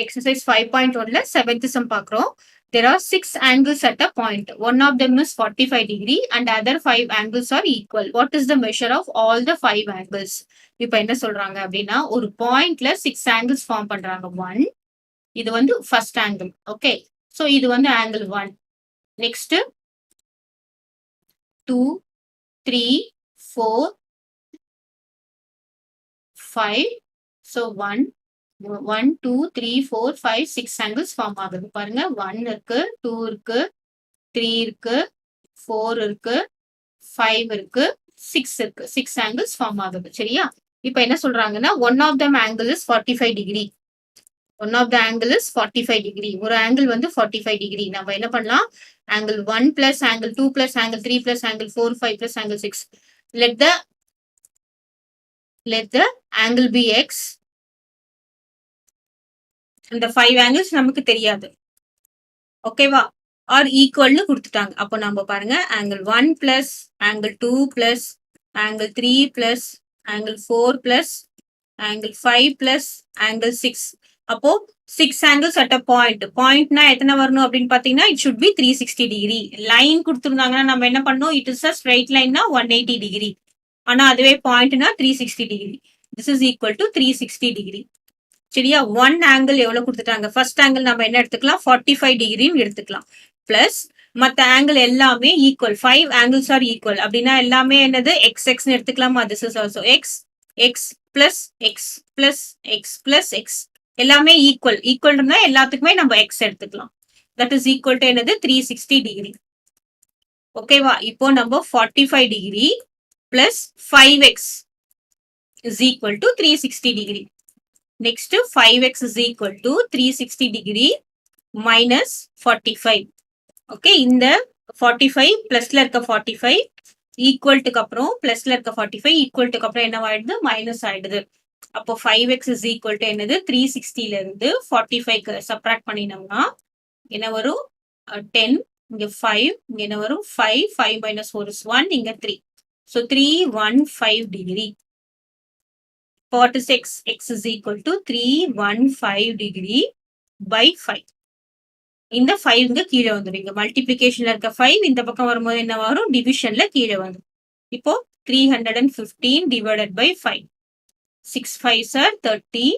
Exercise 5.1 7th sum பார்க்கிறோம். There are 6 angles at a point. One of them is 45 degree and other 5 angles are equal. What is the measure of all the 5 angles? இப்போ என்ன சொல்றாங்க அப்படின்னா ஒரு பாயிண்ட்ல 6 angles form பண்றாங்க. 1 இது வந்து ஃபர்ஸ்ட் ஆங்கிள். ஓகே, ஸோ இது வந்து angle 1. Next 2 3 4 5. So 1 2 3 4 5 6 angles form ஆகுது. பாருங்க 1 இருக்கு, 2 இருக்கு, 3 இருக்கு, 4 இருக்கு, 5 இருக்கு, 6 இருக்கு. 6 angles ஃபார்ம் ஆகுது. சரியா? இப்போ என்ன சொல்றாங்கன்னா one of them angle is 45 degree. One of the angle is 45 degree. ஒரு angle வந்து 45 degree. நம்ம என்ன பண்ணலாம்? angle 1 plus angle 2 plus angle 3 plus angle 4 5 plus angle 6. Let the angle be x. இந்த 5 angles நமக்கு தெரியாது. ஓகேவா? ஆர் ஈக்குவல்னு கொடுத்துட்டாங்க. அப்போ நம்ம பாருங்க angle 1 plus angle 2 plus angle 3 plus angle 4 plus angle 5 plus angle 6. அப்போ 6 angles at a point. பாயிண்ட்னா எத்தனை வரணும் அப்படின்னு பாத்தீங்கன்னா it should be 360 degree. Line கொடுத்துருந்தாங்கன்னா நம்ம என்ன பண்ணோம்? it is a straight lineனா 180 degree. ஆனா அதுவே பாயிண்ட்னா 360 degree. This is equal to 360 degree. சரியா? ஒன் ஆங்கிள் எவ்வளவு கொடுத்துட்டாங்க? ஃபர்ஸ்ட் ஆங்கிள் நம்ம என்ன எடுத்துக்கலாம்? 45 டிகிரின்னு எடுத்துக்கலாம். பிளஸ் மற்ற ஆங்கிள் எல்லாமே ஈக்குவல். 5 angles R equal. அப்படின்னா எல்லாமே என்னது? எக்ஸ் எக்ஸ்ன்னு எடுத்துக்கலாமா? This is also X X plus X plus X plus X எல்லாமே ஈக்குவல். ஈக்குவல் இருந்தா எல்லாத்துக்குமே நம்ம எக்ஸ் எடுத்துக்கலாம். தட் இஸ் ஈக்குவல் டு என்னது? 360 டிகிரி. ஓகேவா? இப்போ நம்ம 45 degree plus 5x is equal to 360 degree. Next 5x is equal to 360 degree minus 45. Okay, இந்த 45 plusல இருக்க 45 equal to அப்புறம் plusல இருக்க 45 equal to அப்புறம் என்ன ஆயிடுது? மைனஸ் ஆயிடுது. அப்போ 5x is equal to என்னது? 360ல இருந்து 45 சப்ராக்ட் பண்ணினோம்னா என்ன வரும்? 10, இங்க 5, இங்க என்ன வரும்? 5, 5 minus 4 is 1, இங்க 3. So 315 degree. What is x? X is equal to 315 degree by 5. இந்த 5 இங்க கீழே வந்துடும். மல்டிபிளிகேஷன்ல இருக்க 5 இந்த பக்கம் வரும்போது என்ன வரும்? டிவிஷன்ல கீழே வந்துடும். இப்போ 315 divided by 5. 6 5s are 30.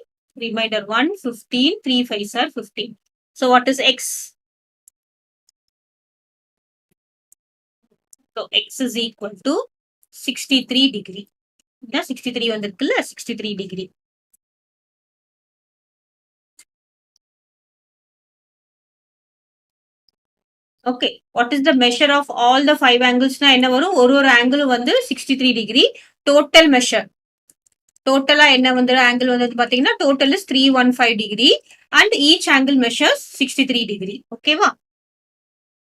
Remainder 1 15. 3 5s are 15. So what is x? So x is equal to 63 degree. 63 வந்திருக்குல்ல? 63 degree. Okay, what is the measure of all the 5 angles-னா என்ன வரும்? ஒரு ஆங்கிள் வந்து 63 டிகிரி. டோட்டல் மெஷர் டோட்டலா என்ன வந்து ஆங்கிள் வந்து பாத்தீங்கன்னா total is 315 degree and each angle measures 63 degree. ஓகேவா?